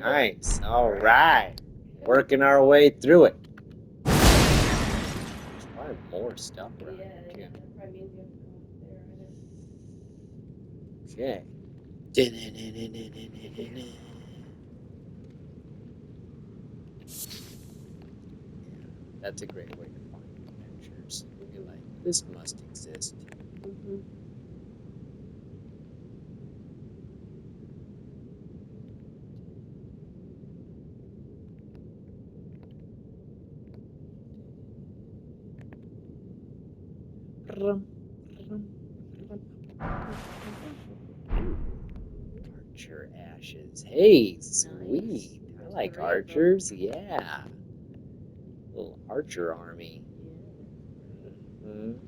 Nice. All right. Working our way through it. There's probably more stuff around here, too. Okay. That's a great way to find adventures. You're like, this must exist. Archer ashes. Hey, sweet. I like archers. Yeah. Little archer army. Mhm.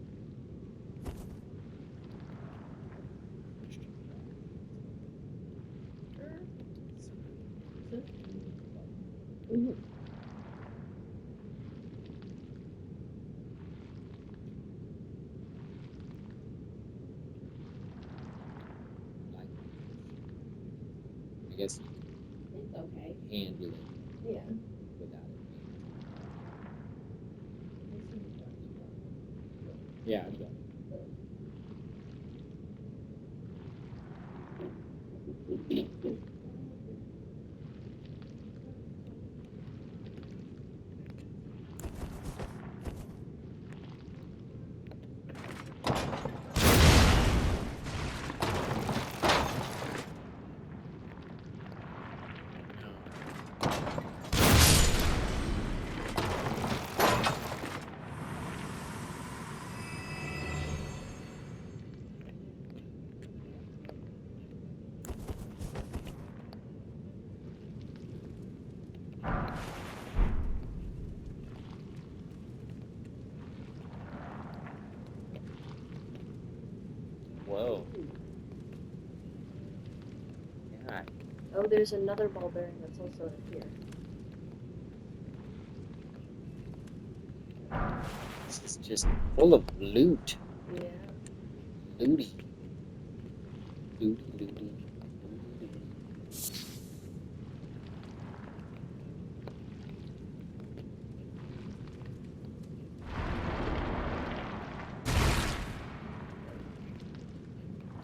I guess you It's okay. can handle it Yeah. without it. Yeah, I've got it. Whoa. Yeah. Oh, there's another ball bearing that's also up here. This is just full of loot. Yeah. Looty. Looty, looty.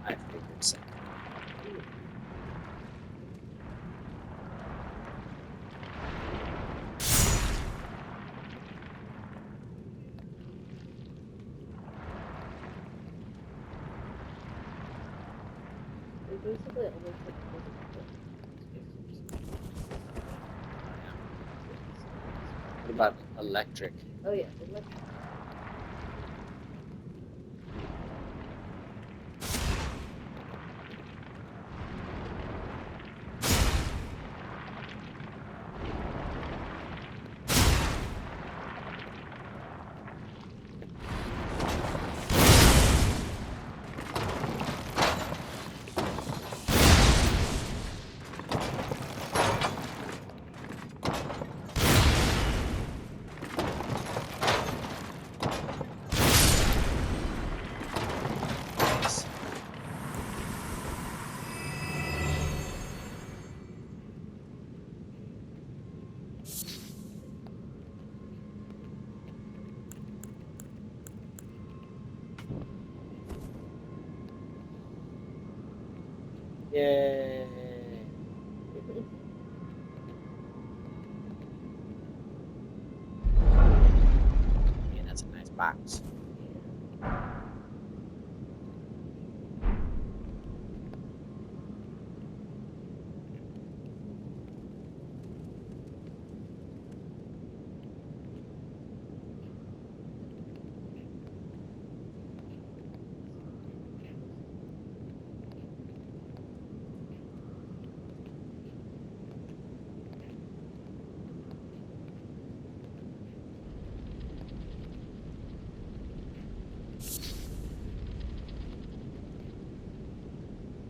I figured so. It basically almost like What about electric? Oh yeah, electric. Yay! Yeah, that's a nice box.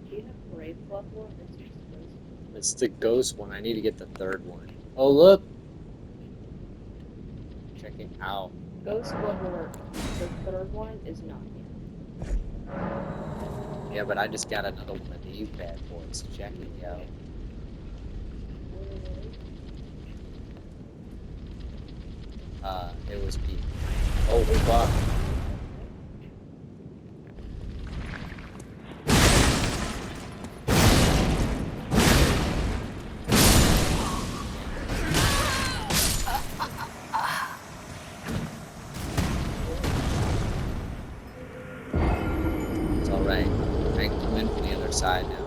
Do you have brave fluff one? It's just those. It's the ghost one. I need to get the third one. Oh, look! Check it out. Ghost Bloodwork. The third one is not yet. Yeah, but I just got another one of these bad boys. Check it out. It was B. Oh fuck! It's all right. I can come in from the other side now.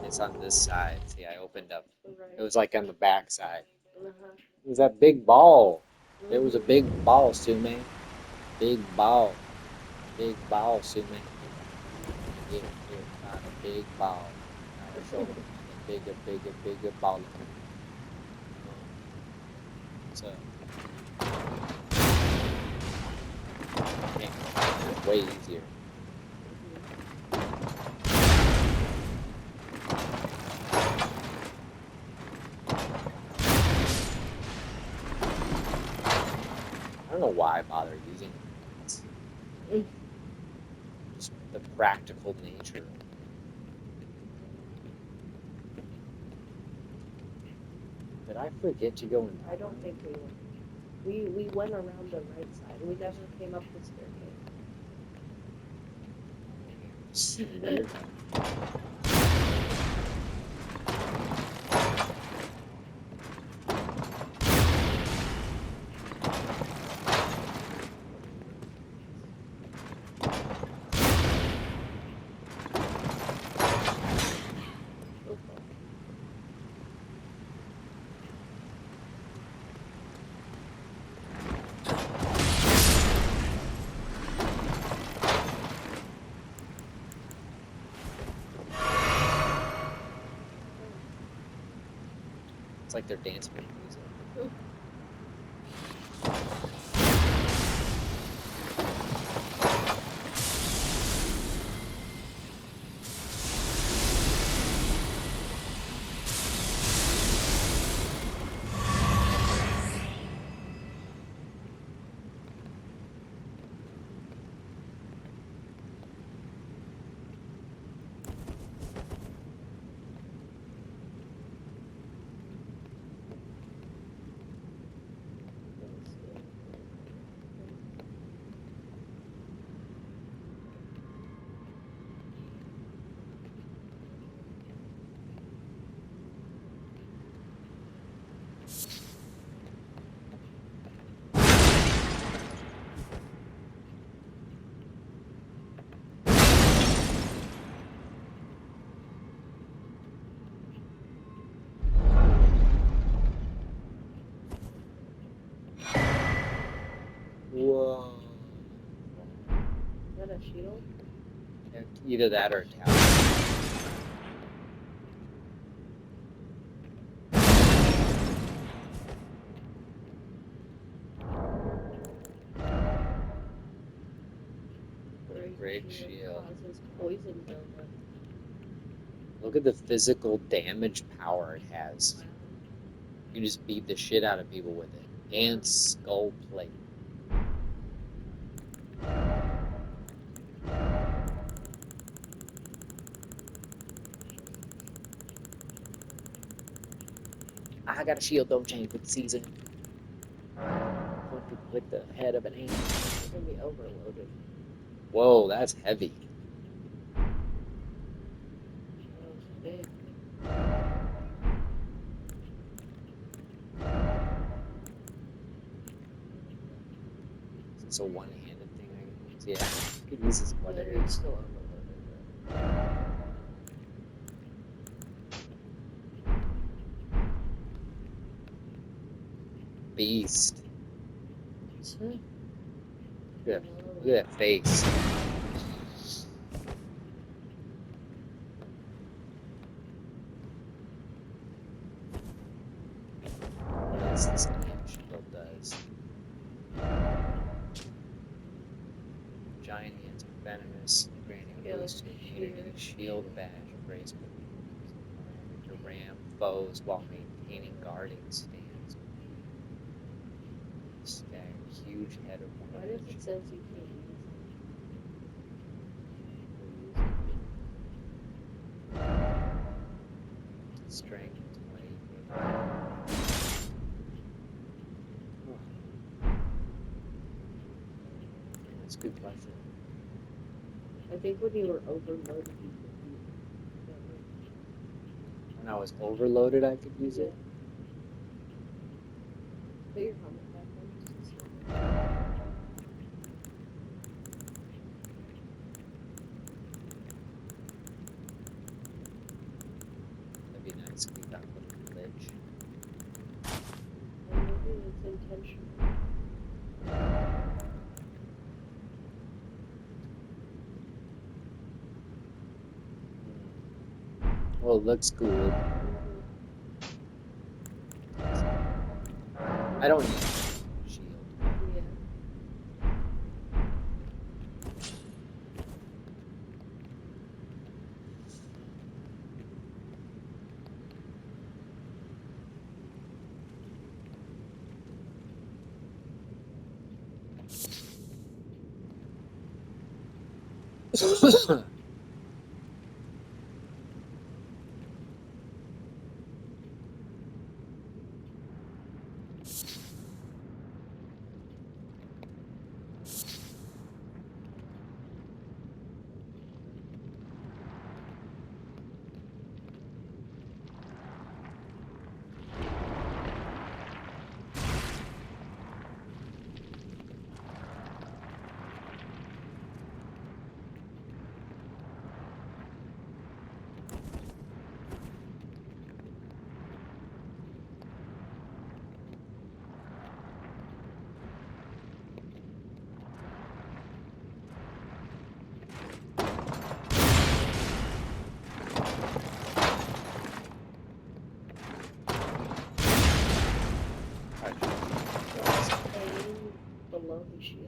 It's on this side. See, I opened up. It was like on the back side. It was that big ball. There was a big ball, Sume. Big ball. Big ball, Sume. Here, got a big ball. Now show me a bigger ball. So, yeah, it's way easier. I don't know why I bother using it. It's just the practical nature. Did I forget to go in? I don't think we went. We went around the right side. We never came up the staircase. It's like they're dancing with music. Whoa. Is that a shield? Either that or a tower. Great shield. Causes poison buildup. Look at the physical damage power it has. You can just beat the shit out of people with it. And skull plate. I got a shield, don't change with the season. Punch people with the head of an ant. It's gonna be overloaded. Whoa, that's heavy. It's big. It's a one-handed thing. Yeah, this is what it It's is. still overloaded. Beast. But... Look at that face. What else this damn shield does? Giant ants are venomous, granting boost to immunity. Shield badge, embrace to ram foes while maintaining guarding stance. Stag, huge head of Why one does inch. it says you can't use Strength 20. That's a good question. I think when you were overloaded, you could use it. When I was overloaded, I could use Yeah. it. Put your helmet back on just to see. That'd be nice if we got a little glitch. And maybe it's intentional. Well, it looks cool. I don't need a shield. Yeah. Aim below the shield.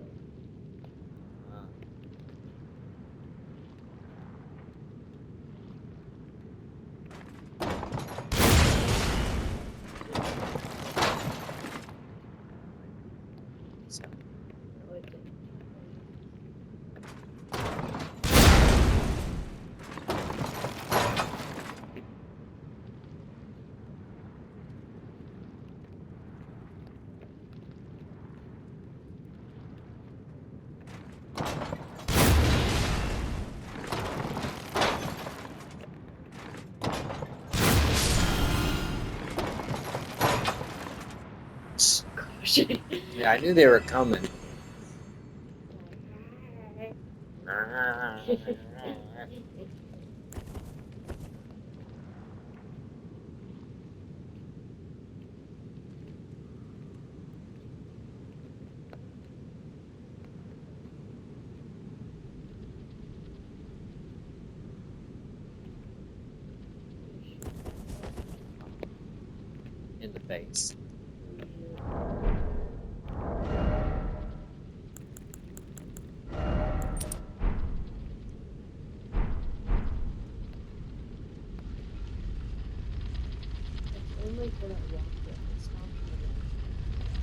So, No, it didn't. Gosh. yeah, I knew they were coming. In the face. It's only for that rocket. It's not for the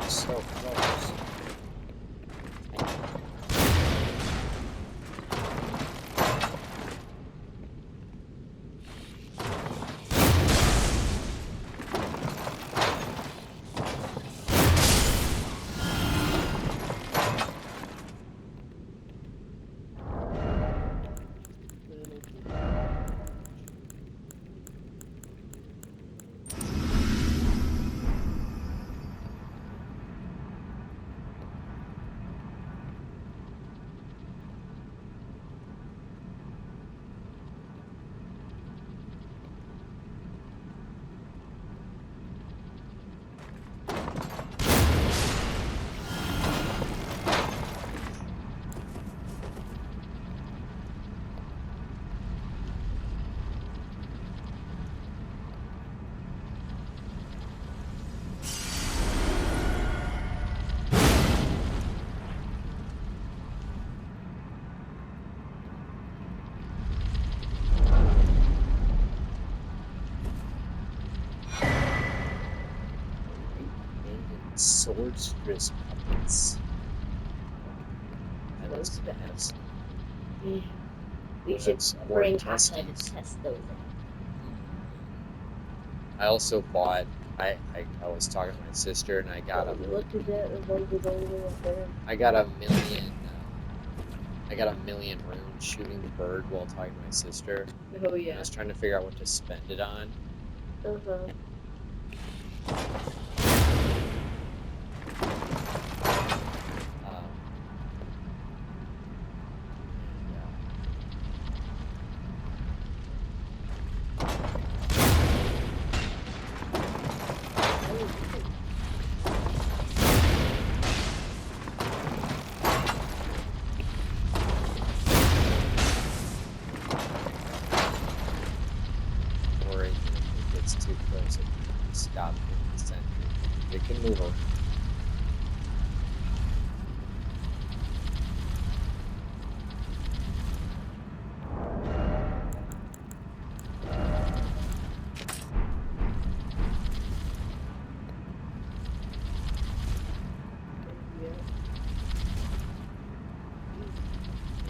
So close. Swordstress puppets. That looks Those kind guys. of sweet. Yeah. We Those should are some more bring Asha to intestines. test those out. I also bought. I was talking to my sister and Look at that, the ones that go way up there. I got a million. I got a million runes shooting the bird while talking to my sister. Oh And I yeah. was trying to figure out what to spend it on. Uh-huh. Um, or if it gets too close, it can stop the sentry. It can move around.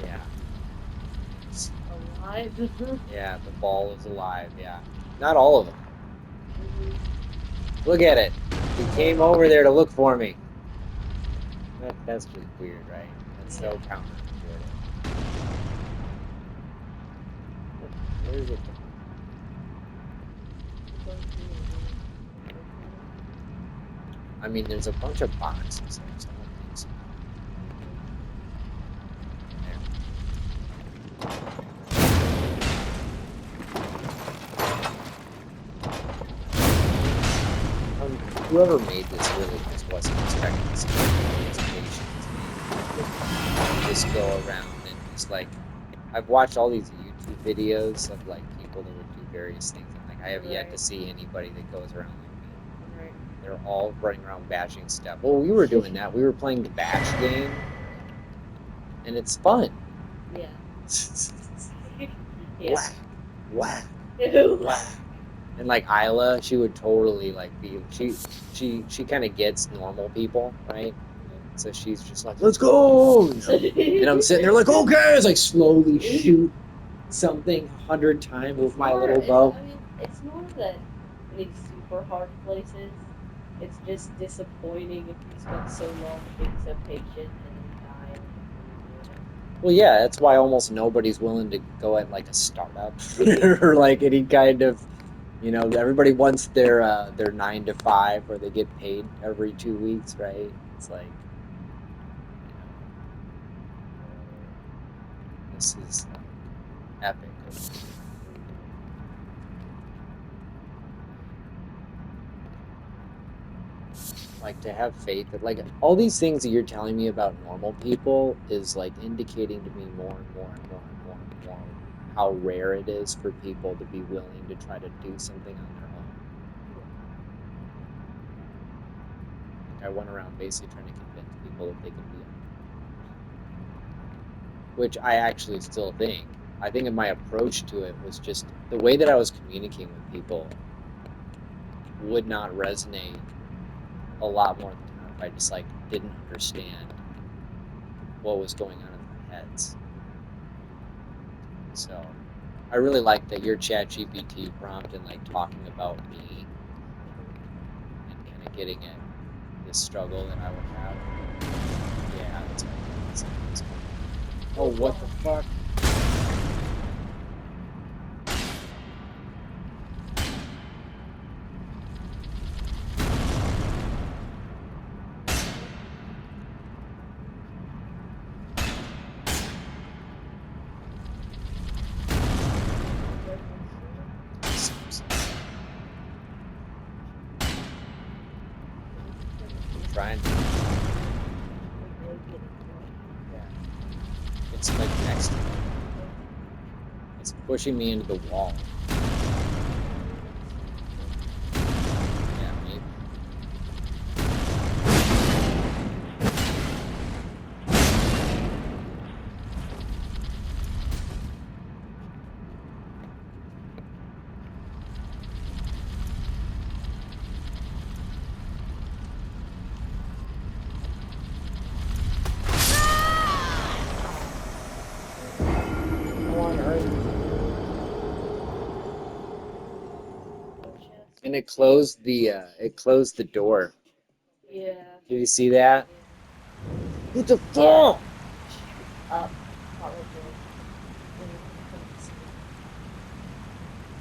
Yeah. It's- Alive. yeah, the ball is alive. Yeah. Not all of them. Look at it. He came over there to look for me. That's just weird, right? That's so counterintuitive. Where is it? I mean, there's a bunch of boxes there, so I don't think so. Whoever made this really just wasn't expecting to see these patients. Just go around and just like I've watched all these YouTube videos of like people that would do various things, and like I have yet to see anybody that goes around like me. Right. They're all running around bashing stuff. Well, we were doing that. We were playing the bash game, and it's fun. Yeah. Whack, whack, Ew. whack. And like Isla, she would totally like be she kind of gets normal people, right? So she's just like, let's go, and I'm sitting there like, okay, it's like slowly shoot something 100 times with my little bow. I mean, it's more that in these super hard places, it's just disappointing if you spend so long being so patient and then die like before you do it. Well, yeah, that's why almost nobody's willing to go at like a startup or like any kind of, everybody wants their 9 to 5 where they get paid every 2 weeks, right? It's like, this is epic. Like to have faith that like all these things that you're telling me about normal people is like indicating to me more and more and more and more and more how rare it is for people to be willing to try to do something on their own. Like I went around basically trying to convince people that they can be which I actually still think. I think my approach to it was just the way that I was communicating with people would not resonate a lot more than if I just like didn't understand what was going on in their heads. So I really like that your chat GPT prompt and like talking about me and kind of getting at the struggle that I would have. Yeah, that's oh, what the fuck? I'm trying to. Yeah. It's like next to me. It's pushing me into the wall. Yeah, maybe. And it closed the door. Yeah, Did you see that? yeah. What the fuck? She's up, probably getting some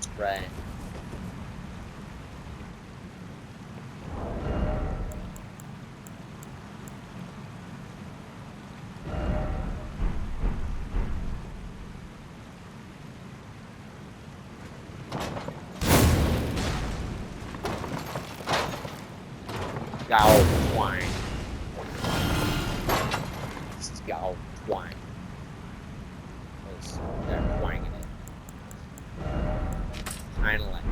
sleep. Right. Gao twine. This is Gao twine. Because they're twanging it. Kind of like.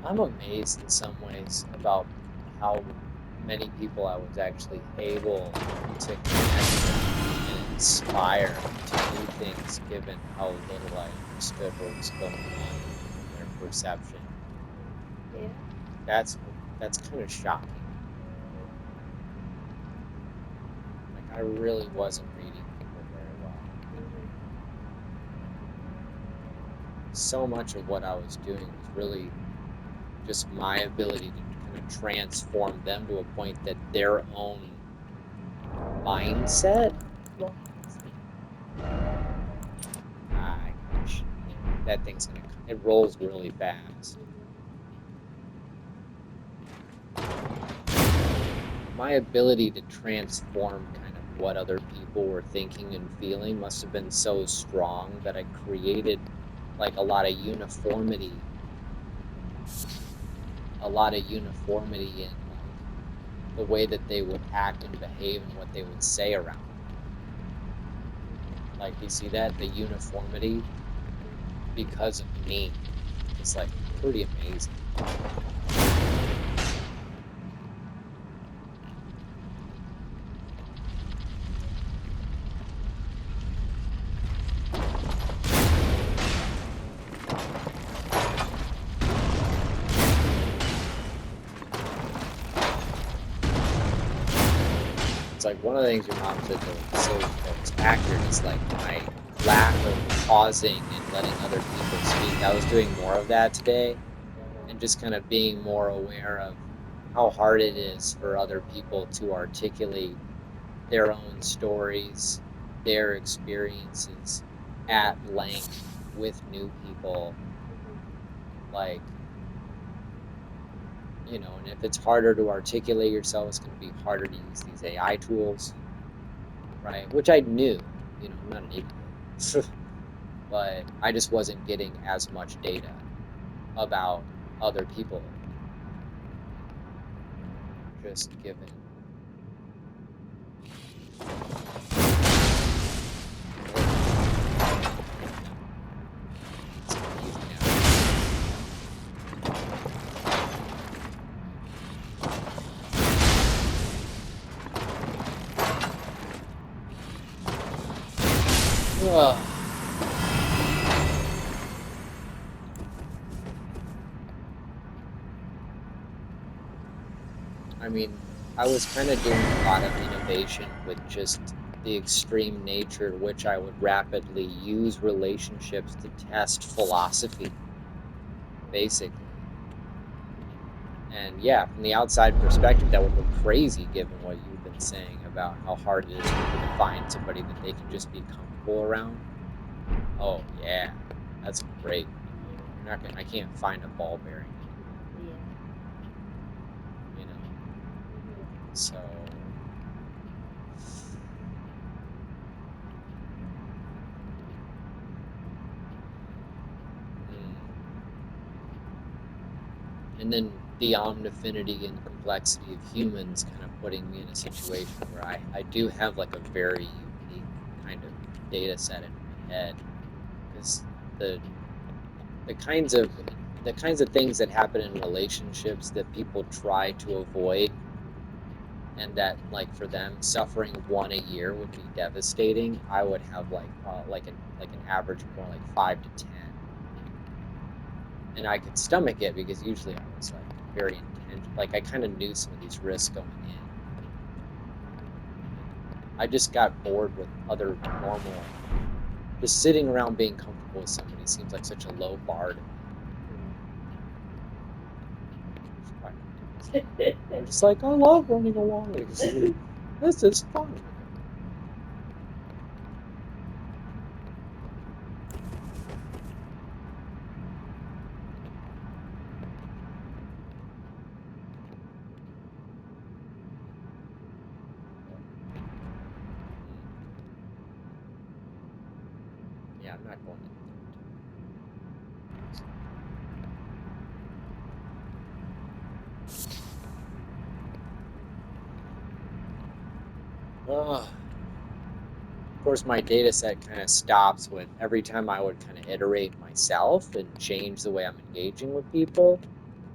I'm amazed in some ways about how many people I was actually able to connect with and inspire to do things given how little I understood what was going on from their perception. Yeah. That's that's kind of shocking. Like I really wasn't reading people very well. Mhm. So much of what I was doing was really just my ability to kind of transform them to a point that their own mindset, Will have to speak. I gosh, that thing's gonna, it rolls really fast. Mhm. My ability to transform kind of what other people were thinking and feeling must have been so strong that I created like a lot of uniformity in like the way that they would act and behave and what they would say around me. Like, do you see that? The uniformity because of me is like pretty amazing. It's like one of the things your mom said that was accurate is like my lack of pausing and letting other people speak. I was doing more of that today and just kind of being more aware of how hard it is for other people to articulate their own stories, their experiences at length with new people. Mhm. Like, and if it's harder to articulate yourself, it's going to be harder to use these AI tools, right? Which I knew, I'm not an idiot. But I just wasn't getting as much data about other people, just given. It's easy now. Ugh. I mean, I was kind of doing a lot of innovation with just the extreme nature to which I would rapidly use relationships to test philosophy, basically. And yeah, from the outside perspective, that would look crazy given what you've been saying about how hard it is for people to find somebody that they can just be comfortable around. Oh yeah, that's great. You're not gonna, I can't find a ball bearing anymore, Yeah. you know? Mhm. So, mm. And then the omnifinity and complexity of humans kind of putting me in a situation where I do have like a very unique kind of data set in my head because the the kinds of the kinds of things that happen in relationships that people try to avoid and that like for them suffering one a year would be devastating. I would have like an average of more like 5 to 10, and I could stomach it because usually I was like very intentional. Like I kind of knew some of these risks going in, and I just got bored with other normal. Just sitting around being comfortable with somebody seems like such a low bar to me. Which probably not too much. I'm just like I love running along with this is fun. Yeah, I'm not going in there. Of course, my data set kind of stops when every time I would kind of iterate myself and change the way I'm engaging with people,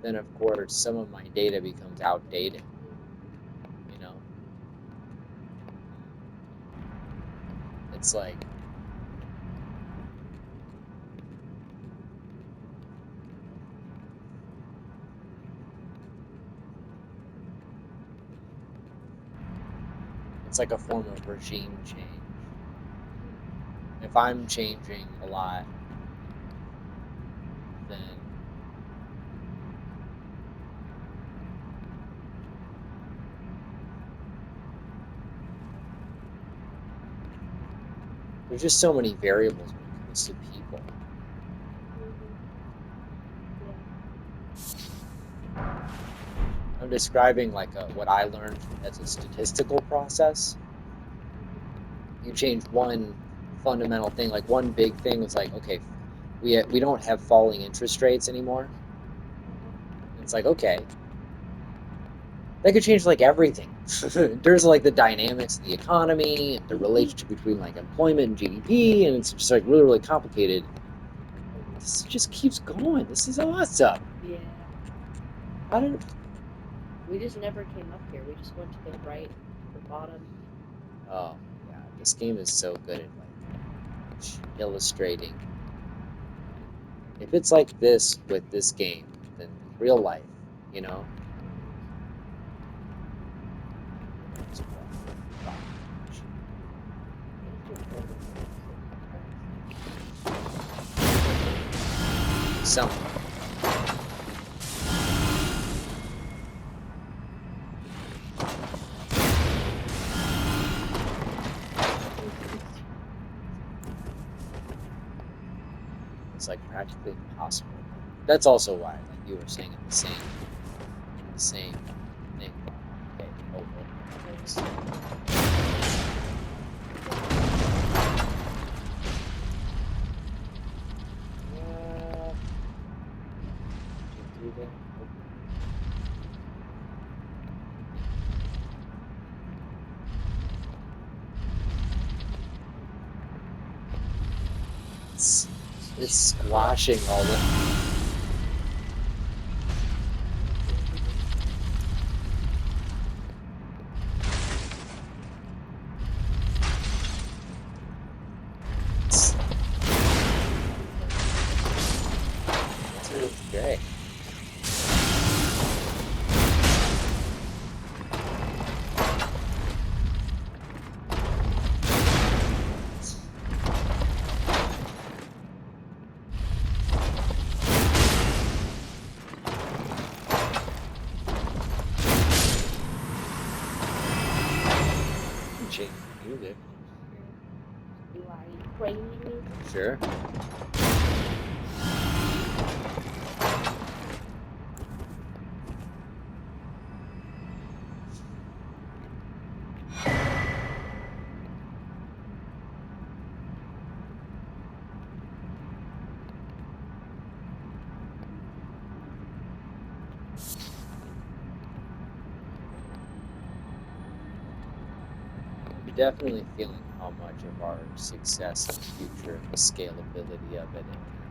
then of course some of my data becomes outdated, you know? It's like it's like a form of regime change. If I'm changing a lot, then there's just so many variables when it comes to people. Mhm. Yeah. I'm describing like what I learned as a statistical process. Mhm. You change one fundamental thing, like one big thing was like, okay, we don't have falling interest rates anymore. Mhm. And it's like, okay, that could change like everything. In terms of like the dynamics of the economy and the relationship between like employment and GDP, and it's just like really, really complicated. Mhm. This just keeps going. This is awesome. Yeah. I don't. We just never came up here. We just went to the right, the bottom. Oh yeah, this game is so good at like illustrating. If it's like this with this game, then with real life, you know, Mhm. it's rock These recordings are so compressed. some. It's like practically impossible. But that's also why, like you were saying, in the same thing about like, hey, did you do that? Oh, it's it's squashing all the. Mhm. It's, it's great. can change the music. Do I play music? Sure. I'm definitely feeling how much of our success in the future and the scalability of it and kind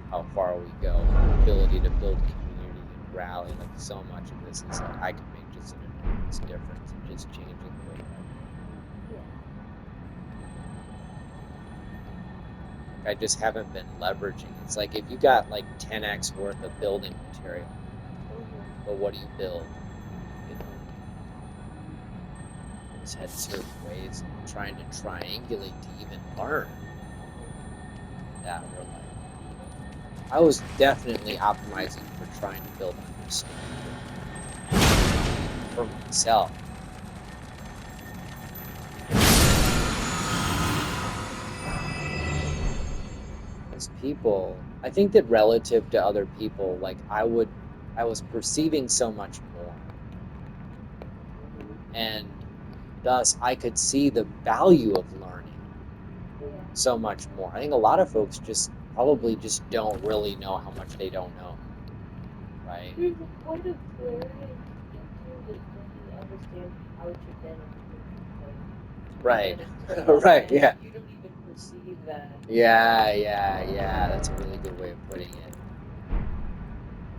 of how far we go, the ability to build community and rally, like so much of this is like I can make just an enormous difference in just changing the way that I Yeah. I just haven't been leveraging. It's like if you got like 10x worth of building material, Mm-hmm. but what do you build? You know, I just had certain ways of trying to triangulate to even learn that were like I was definitely optimizing for trying to build understanding for myself. As people, I think that relative to other people, like I was perceiving so much more, and thus I could see the value of learning Yeah. so much more. I think a lot of folks just probably just don't really know how much they don't know, right? There's a point of clarity you get to that then you understand how to then improve the code. And Right. then until Right, then, yeah. you don't even perceive that. Yeah, yeah, yeah. That's a really good way of putting it.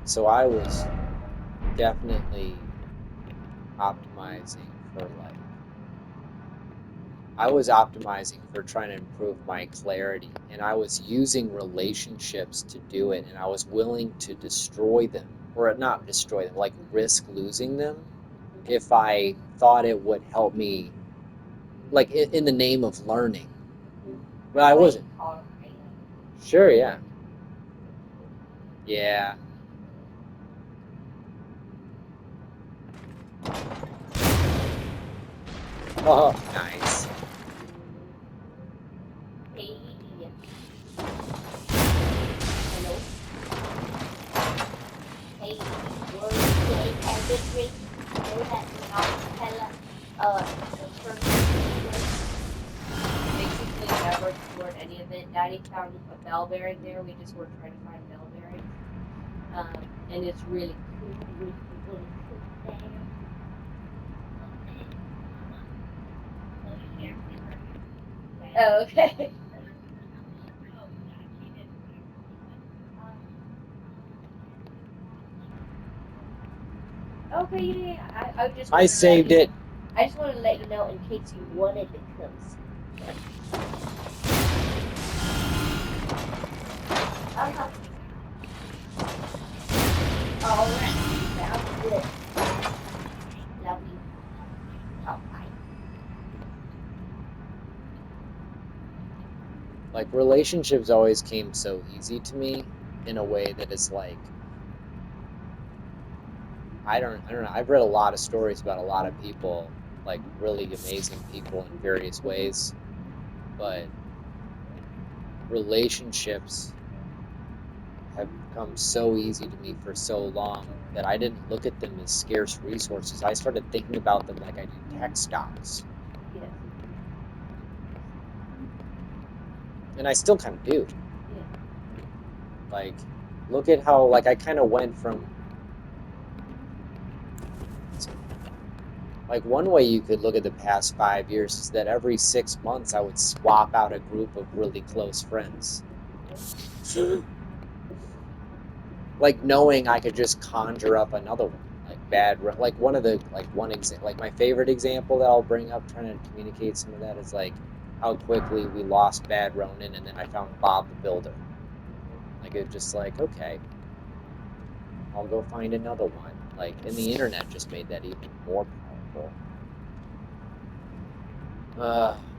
So I was definitely optimizing for like I was optimizing for trying to improve my clarity and I was using relationships to do it and I was willing to destroy them or not destroy them, like risk losing them if I thought it would help me like in the name of learning. But I wasn't. Sure, yeah. Yeah. Oh, nice. Hey, hello. Hey, we're playing Elden Ring. You know that non-tele tournament. Basically never explored any of it. Daddy found a bell bearing there. We just were trying to find bell bearings. And it's really cool. Really, really cool there. Oh, okay. Okay, yeah, yeah. I just I wanted to let saved you. it. I just wanted to let you know in case you wanted to come see. Uh-huh. All right. Sounds good. Love you. Oh, bye. Like relationships always came so easy to me in a way that is like I don't know. I've read a lot of stories about a lot of people, like really amazing people in various ways, but relationships have come so easy to me for so long that I didn't look at them as scarce resources. I started thinking about them like I do tech stocks. Yes. And I still kind of do. Yeah. Like look at how like I kind of went from like one way you could look at the past 5 years is that every 6 months I would swap out a group of really close friends. Like knowing I could just conjure up another one. Like like one of the like one example, like my favorite example that I'll bring up, trying to communicate some of that is like how quickly we lost Bad Ronin, and then I found Bob the Builder. Like it just like okay, I'll go find another one. Like and the internet just made that even more powerful.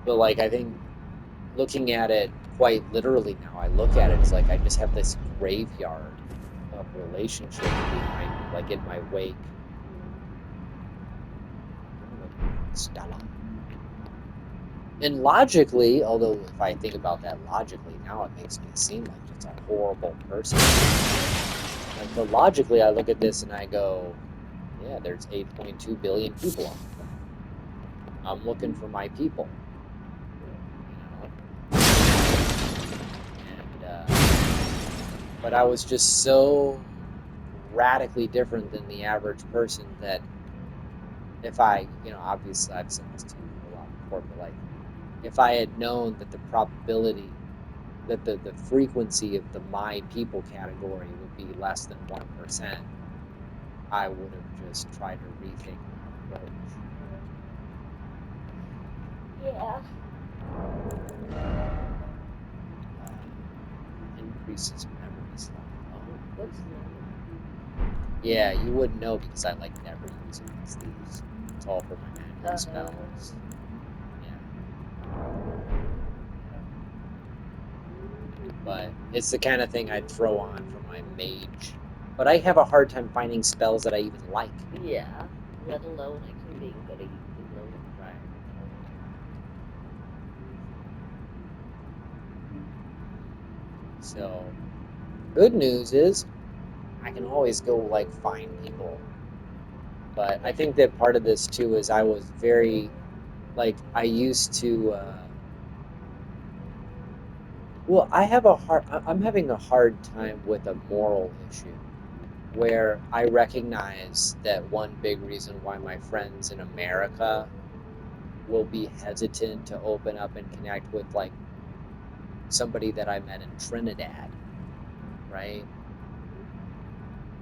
But like I think looking at it quite literally now, I look at it as like I just have this graveyard of relationship behind me, like in my wake. Stella. And logically, although if I think about that logically now, it makes me seem like just a horrible person. Like, but logically, I look at this and I go, yeah, there's 8.2 billion people on the planet. I'm looking for my people, you know. And but I was just so radically different than the average person that if I, obviously I've said this to you a lot before, but like if I had known that the probability that the frequency of the my people category would be less than 1%, I would have just tried to rethink my approach. Yeah. Increases memory slot. Oh, What's none? yeah, you wouldn't know because I like never use it. It's these. It's all for my magic Uh, spells. Yeah, but it's the kind of thing I'd throw on for my mage. But I have a hard time finding spells that I even like. yeah. Let alone actually being good at using them. Right. So, good news is I can always go like find people. But I think that part of this too is I was very like I used to. Well, I'm having a hard time with a moral issue where I recognize that one big reason why my friends in America will be hesitant to open up and connect with like somebody that I met in Trinidad, right?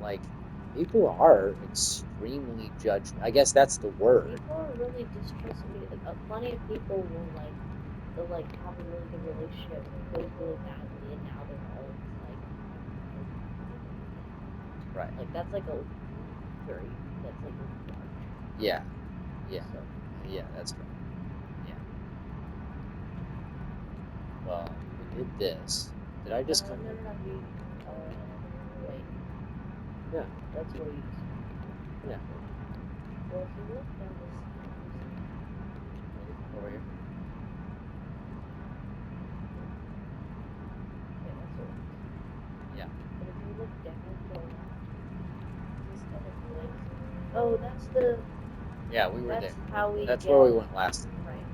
Like people are extremely judged. I guess that's the word. People are really distrusting me. Plenty of people will they'll have a really good relationship, goes really badly, and now they're all like Right. that's like a very that's like large. Yeah. Yeah. So Yeah, that's right. Yeah. Well, we did this. Did I just come no, in? no, no, wait, Yeah. that's where you. Yeah. Well, if you look down the stairs, Over here. okay, that's where. Yeah. But if you look down to the left, this kind of place. Oh, Yeah, we were there. that's how we That's where we get went last time. right.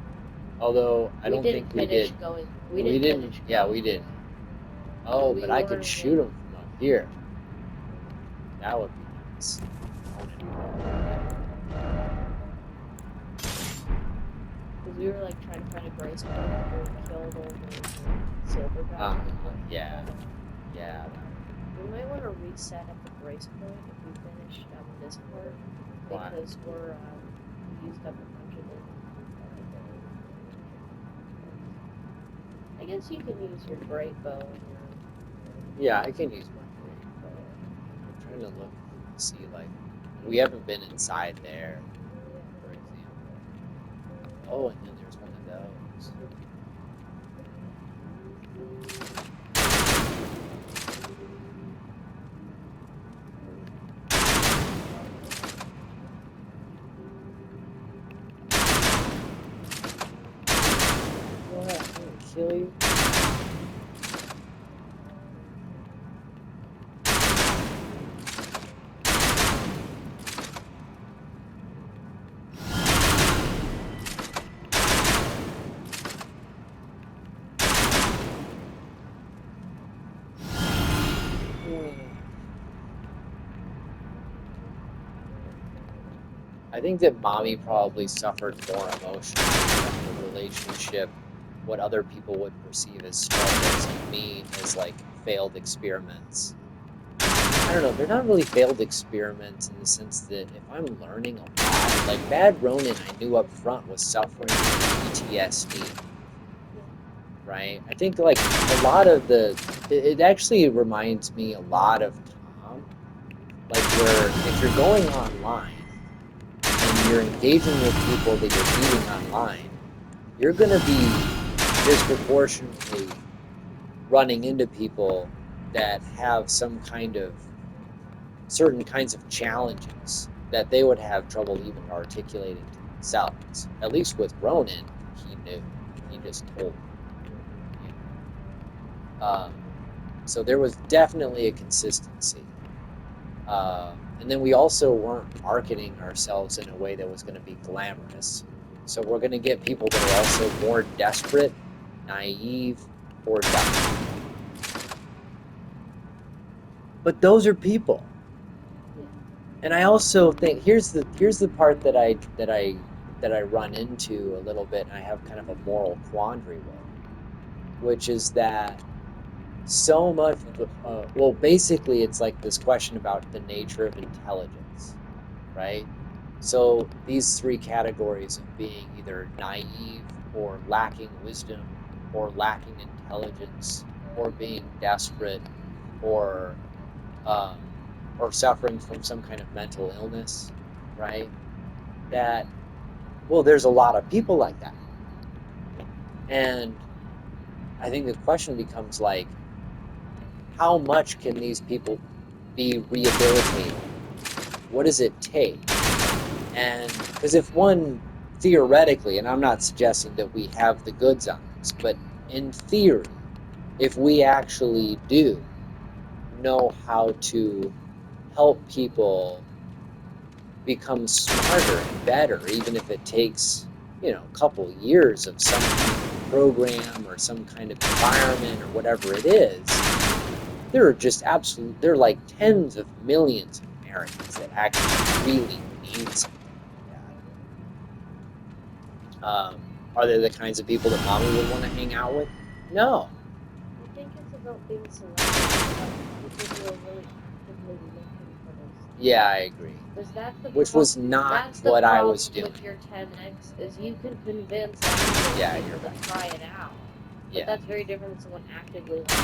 Although I We don't didn't think we finish did. going. We We didn't didn't. finish Yeah, going we did. there. Oh, We but I could were shoot like them from up here. That would be nice. I want to do because we were like trying to find a grace point after we killed all the silver that. guys with the Yeah. machete. Yeah. We might want to reset at the grace point if we finish this part Why? because we used up a bunch of the. I guess you can use your great bow and your. Yeah, I can use my brain. I'm trying to look and see like we haven't been inside there, for example. Oh, and then there's one of those. What? I'm gonna kill you? I think that mommy probably suffered more emotionally from the relationship, what other people would perceive as struggles, and me as like failed experiments. I don't know, they're not really failed experiments in the sense that if I'm learning a lot, like Bad Ronin, I knew up front was suffering from PTSD, right? I think like a lot of it actually reminds me a lot of Tom, like where if you're going online and you're engaging with people that you're meeting online, you're going to be disproportionately running into people that have some kind of certain kinds of challenges that they would have trouble even articulating to themselves. At least with Ronan, he knew. just told me. You know? So there was definitely a consistency. And then we also weren't marketing ourselves in a way that was going to be glamorous. So we're going to get people that are also more desperate, naive, or dumb. But those are people. Yeah. And I also think here's the part that I run into a little bit, and I have kind of a moral quandary with, which is that so much well, basically it's like this question about the nature of intelligence, right? So these three categories of being either naive or lacking wisdom or lacking intelligence or being desperate or um, or suffering from some kind of mental illness, right? That, well, there's a lot of people like that. And I think the question becomes like, how much can these people be rehabilitated? What does it take? And because if one theoretically, and I'm not suggesting that we have the goods on this, but in theory, if we actually do know how to help people become smarter and better, even if it takes, a couple years of some kind of program or some kind of environment or whatever it is, there are just there are like tens of millions of Americans that actually really need something like that. Are they the kinds of people that mommy would want to hang out with? No. I think it's about being selective about people who are really actively looking for those Yeah, things. I agree. Because Which was not that's the what I was problem doing. with your 10x is you can convince a number of Yeah, you're people to right. try it out. But Yeah. that's very different than someone actively wanting to be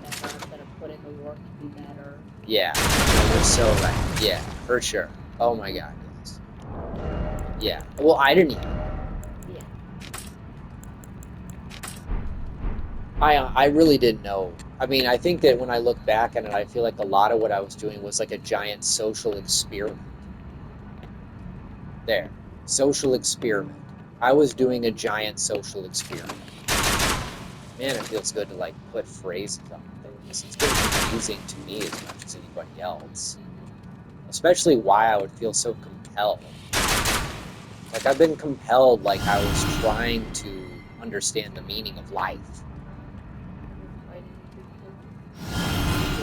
better instead of putting the work to be better. Yeah. No, you're so right. Yeah, for sure. Oh my God, yes. Yeah. Well, I didn't either. Yeah. I really didn't know. I mean, I think that when I look back at it, I feel like a lot of what I was doing was like a giant social experiment. There. Social experiment. I was doing a giant social experiment. Man, it feels good to like put phrases on things. It's been confusing to me as much as anybody else. Especially why I would feel so compelled. Like I've been compelled like I was trying to understand the meaning of life. Why did you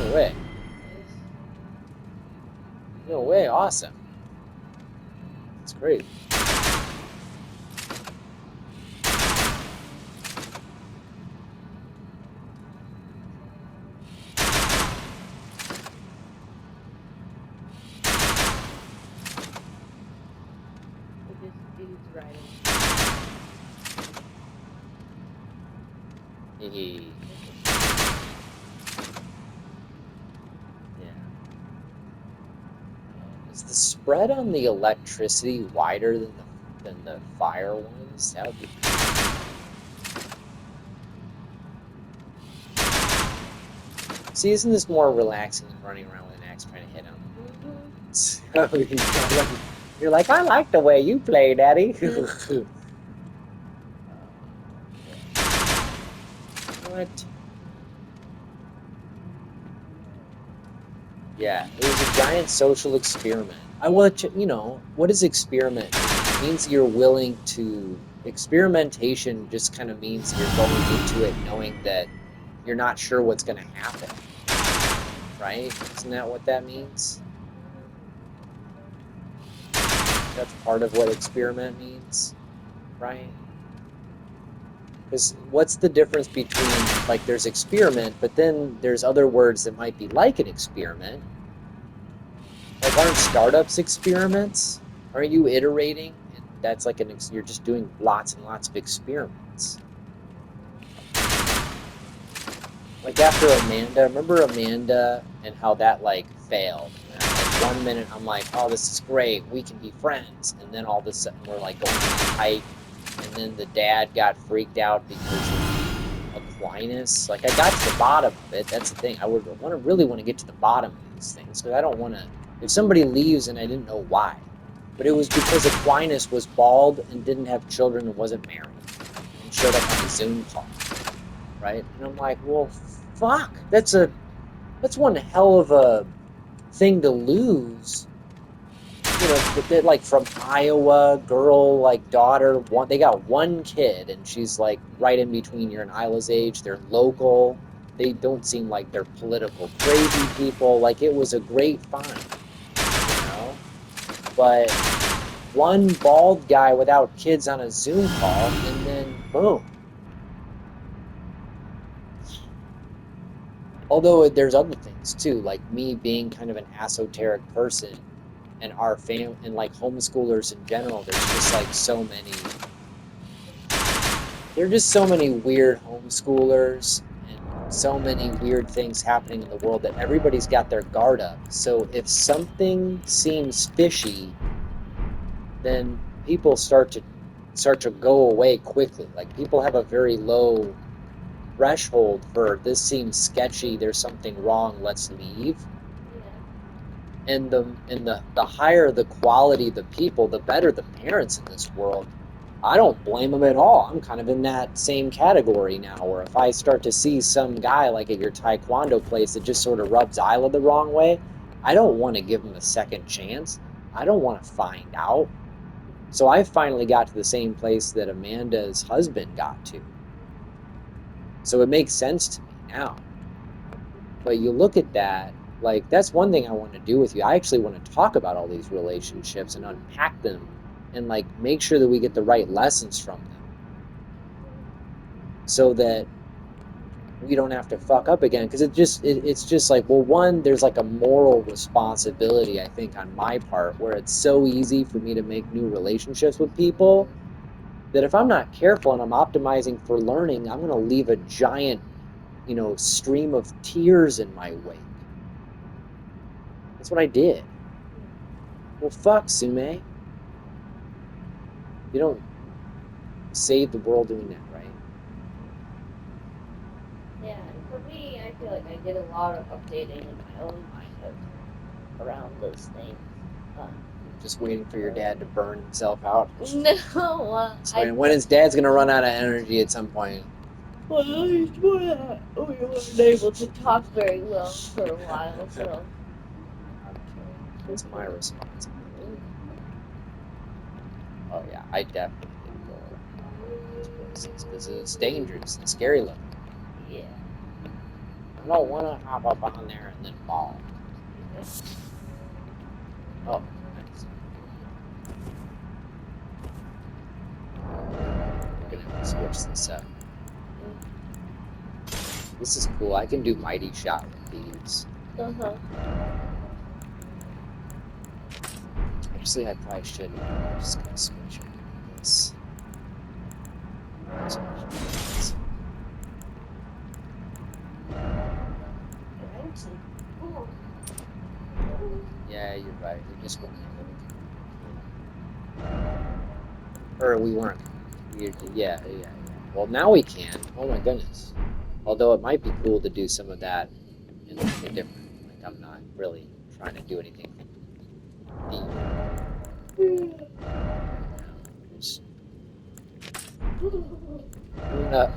do No way. Nice. No way. Awesome. It's great. It just feeds right in. Hehe. Yeah. Is the spread on the electricity wider than the fire ones? That would be. See, isn't this more relaxing than running around with an axe trying to hit him? Mm-hmm. So you're like, I like the way you play, Daddy. What? Yeah, it was a giant social experiment. I want what does experiment mean? It means you're willing to experimentation just kind of means you're going into it knowing that you're not sure what's going to happen, right? Isn't that what that means? That's part of what experiment means, right? Because what's the difference between like there's experiment, but then there's other words that might be like an experiment. Like aren't startups experiments? Aren't you iterating? And that's like you're just doing lots and lots of experiments. Like after Amanda, remember Amanda and how that like failed? And like 1 minute I'm like, oh, this is great, we can be friends, and then all of a sudden we're like going on a hike, and then the dad got freaked out because of Aquinas. Like I got to the bottom of it. That's the thing. I would really want to get to the bottom of these things because I don't want to. If somebody leaves and I didn't know why, but it was because Aquinas was bald and didn't have children and wasn't married. and showed up on a Zoom call, right? And I'm like, well, fuck, that's one hell of a thing to lose. You know, they're like from Iowa, girl, like daughter, one, they got one kid, and she's like right in between your and Isla's age. They're local. They don't seem like they're political crazy people. Like it was a great find, you know? But one bald guy without kids on a Zoom call, and then boom. Although there's other things too, like me being kind of an esoteric person and our fam and like homeschoolers in general, there's just so many weird homeschoolers and so many weird things happening in the world that everybody's got their guard up. So if something seems fishy, then people start to go away quickly. Like people have a very low threshold for this seems sketchy, there's something wrong, let's leave. And the higher the quality of the people, the better the parents in this world. I don't blame them at all. I'm kind of in that same category now, where if I start to see some guy like at your taekwondo place that just sort of rubs Isla the wrong way, I don't want to give him a second chance. I don't want to find out. So I finally got to the same place that Amanda's husband got to. So it makes sense to me now. But you look at that, like that's one thing I want to do with you. I actually want to talk about all these relationships and unpack them and like make sure that we get the right lessons from them so that we don't have to fuck up again, because it's just like, well, one, there's like a moral responsibility I think on my part where it's so easy for me to make new relationships with people that if I'm not careful and I'm optimizing for learning, I'm going to leave a giant, stream of tears in my wake. That's what I did. Well, fuck, Sume. You don't save the world doing that, right? Yeah, and for me, I feel like I did a lot of updating in my own mind around those things. Um, Just waiting for your dad to burn himself out. no, I When his dad's gonna run out of energy at some point. well, he's more that we weren't able to talk very well for a while, so. Okay, that's my responsibility. Oh yeah, I definitely didn't go around those places because it's dangerous and scary looking. Yeah. I don't want to hop up on there and then fall. Oh, nice. We're gonna have to switch this up. This is cool. I can do mighty shot with these. Uh-huh. Actually, I probably shouldn't. I'm just gonna switch over to this. Switch to this. Yeah, you're right. We just weren't able to communicate. Or we weren't. Yeah. Well, now we can. Oh my goodness. Although it might be cool to do some of that in like a different. Like I'm not really trying to do anything deep right now. Just uh,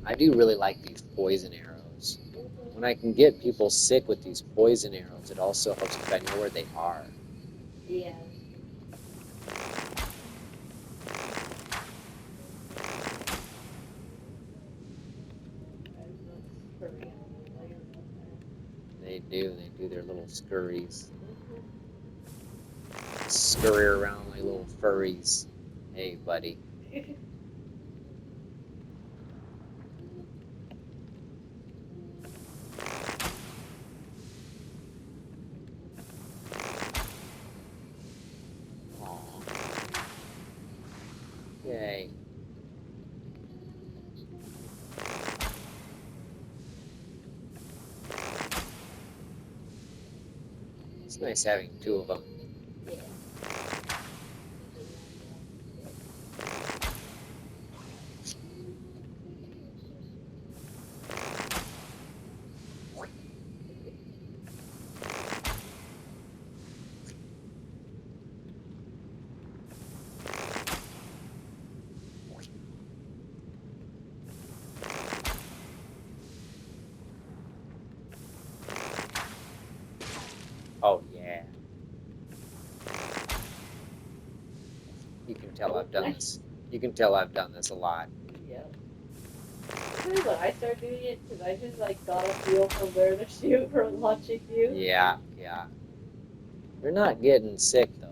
I do really like these poison arrows. When I can get people sick with these poison arrows, it also helps if I know where they are. Yeah. They do their little scurries. Scurry around like little furries. Hey, buddy. Aw. Yay. It's nice having two of them. You can tell I've done this. You can tell I've done this a lot. Yeah. Usually when I start doing it, because I just like got a feel for where to shoot from watching you. Yeah, yeah. You're not getting sick though.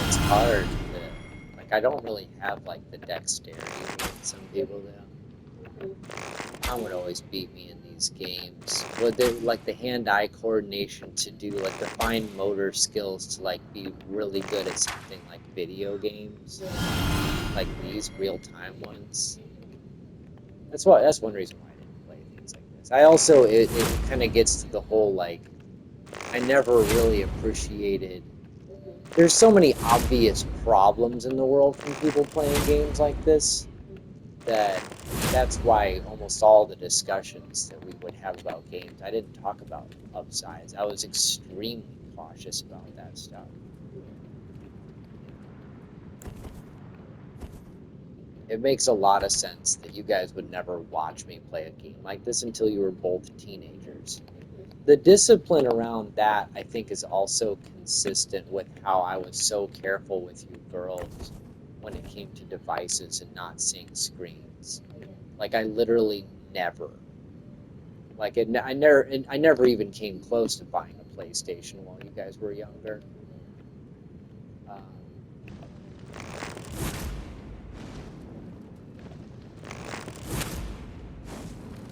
It's hard to like. I don't really have like the dexterity that some people do. Mom would always beat me in these games. But they like the hand-eye coordination to do like the fine motor skills to like be really good at something like video games, like these real-time ones. That's one reason why I didn't play things like this. I also it kind of gets to the whole like I never really appreciated. There's so many obvious problems in the world from people playing games like this that that's why almost all the discussions that we would have about games, I didn't talk about upsides. I was extremely cautious about that stuff. It makes a lot of sense that you guys would never watch me play a game like this until you were both teenagers. The discipline around that, I think, is also consistent with how I was so careful with you girls when it came to devices and not seeing screens. Like, I literally never like it, I never even came close to buying a PlayStation while you guys were younger. Um,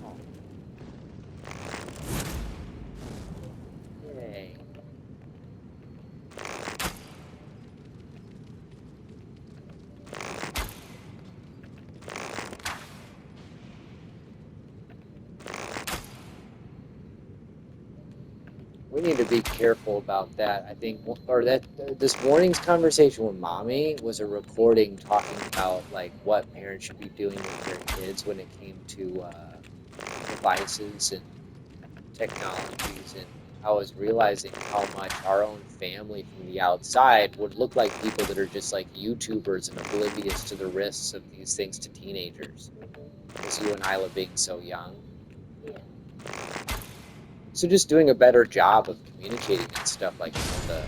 oh, yay! We need to be careful about that. I think, or that this morning's conversation with mommy was a recording talking about like what parents should be doing with their kids when it came to devices and technologies, and I was realizing how much our own family from the outside would look like people that are just like YouTubers and oblivious to the risks of these things to teenagers. Because you and Isla being so young. Yeah. So just doing a better job of communicating and stuff like the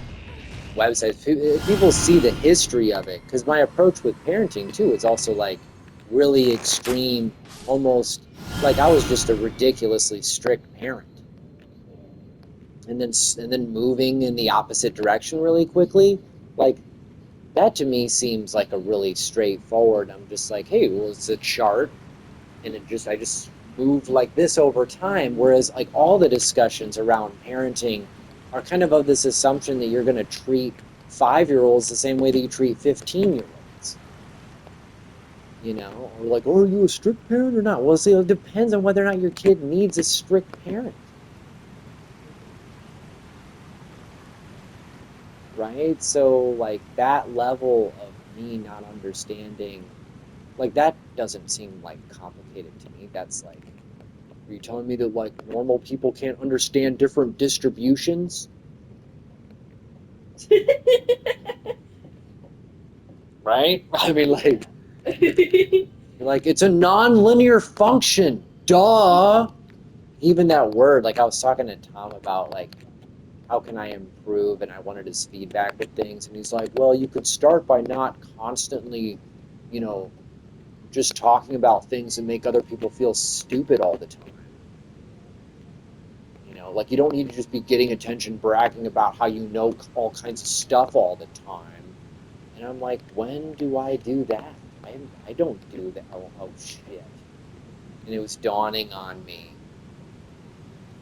websites. People see the history of it. Because my approach with parenting too is also like really extreme, almost like I was just a ridiculously strict parent. And then moving in the opposite direction really quickly, like that to me seems like a really straightforward. I'm just like, hey, well, it's a chart, and I just moved like this over time. Whereas like all the discussions around parenting are kind of this assumption that you're going to treat 5-year-olds the same way that you treat 15-year-olds. Or like, oh, are you a strict parent or not? Well, see, it depends on whether or not your kid needs a strict parent. Right? So like that level of me not understanding, like that doesn't seem like complicated to me. That's like, are you telling me that like normal people can't understand different distributions? Right? I mean, like it's a non-linear function. Duh. Even that word, like I was talking to Tom about like how can I improve, and I wanted his feedback with things, and he's like, well, you could start by not constantly, you know, just talking about things and make other people feel stupid all the time. Like you don't need to just be getting attention bragging about how you know all kinds of stuff all the time. And I'm like, when do I do that? I don't do that. Oh shit. And it was dawning on me,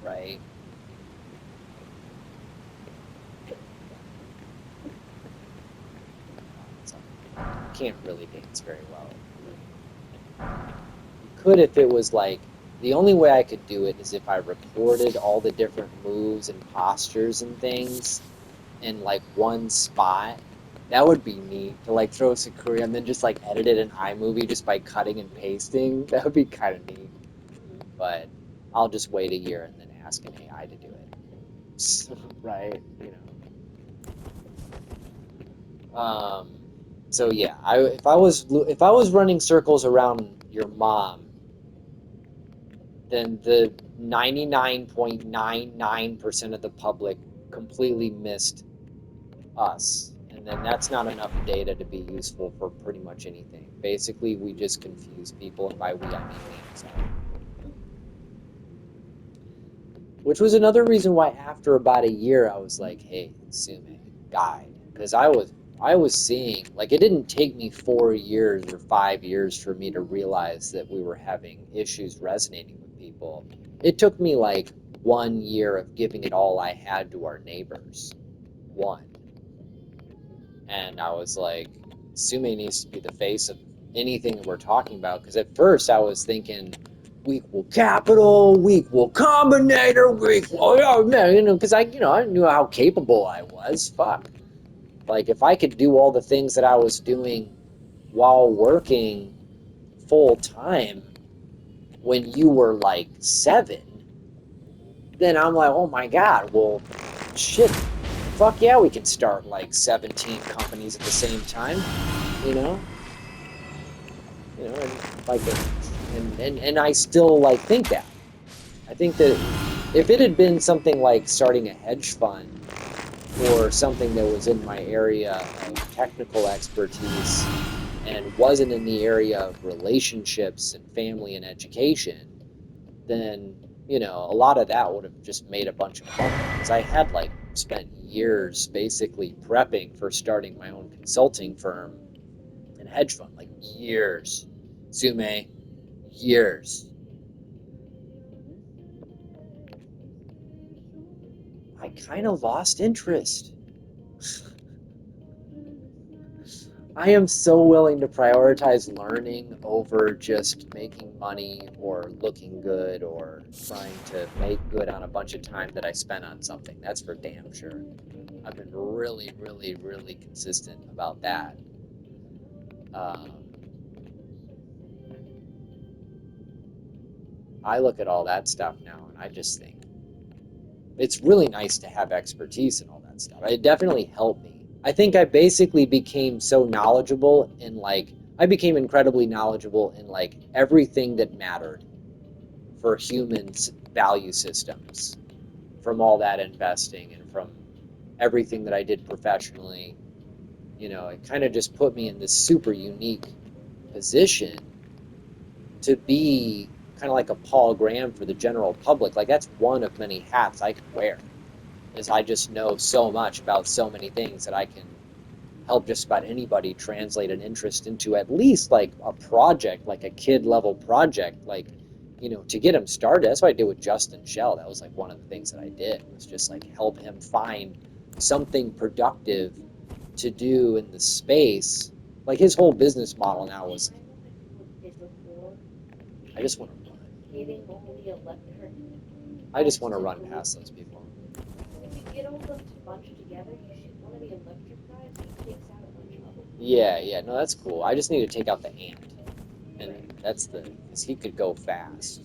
right? So I can't really dance very well. You could if it was like, the only way I could do it is if I recorded all the different moves and postures and things in like one spot. That would be neat to like throw Sakura and then just like edit it in iMovie just by cutting and pasting. That would be kind of neat. But I'll just wait a year and then ask an AI to do it. Right? So yeah, if I was running circles around your mom, then the 99.99% of the public completely missed us. And then that's not enough data to be useful for pretty much anything. Basically, we just confuse people, and by we, I mean me myself. Which was another reason why after about a year I was like, hey, Sume, guide. Because I was seeing, like, it didn't take me 4 years or 5 years for me to realize that we were having issues resonating with people. It took me like 1 year of giving it all I had to our neighbors. One. And I was like, Sume needs to be the face of anything that we're talking about. Because at first I was thinking, we equal capital, we equal combinator, we equal, oh man, because I knew how capable I was. Fuck. Like, if I could do all the things that I was doing while working full time when you were like 7, then I'm like, oh my God, well, shit, fuck yeah, we can start like 17 companies at the same time, you know? And like, and I still like think that. I think that if it had been something like starting a hedge fund or something that was in my area of technical expertise and wasn't in the area of relationships and family and education, then a lot of that would have just made a bunch of money because I had like spent years basically prepping for starting my own consulting firm and hedge fund, like years. Sume, years. I kind of lost interest. I am so willing to prioritize learning over just making money or looking good or trying to make good on a bunch of time that I spent on something. That's for damn sure. I've been really, really, really consistent about that. Um, I look at all that stuff now and I just think it's really nice to have expertise and all that stuff. It definitely helped me. I think I basically became so knowledgeable in like I became incredibly knowledgeable in like everything that mattered for humans' value systems from all that investing and from everything that I did professionally. It kind of just put me in this super unique position to be kind of like a Paul Graham for the general public. Like that's one of many hats I could wear. Is I just know so much about so many things that I can help just about anybody translate an interest into at least like a project, like a kid level project, like to get him started. That's what I did with Justin Shell. That was like one of the things that I did was just like help him find something productive to do in the space. Like his whole business model now was I just want to run. I just want to run past those people. Yeah, yeah, no, that's cool. I just need to take out the ant, and that's because he could go fast.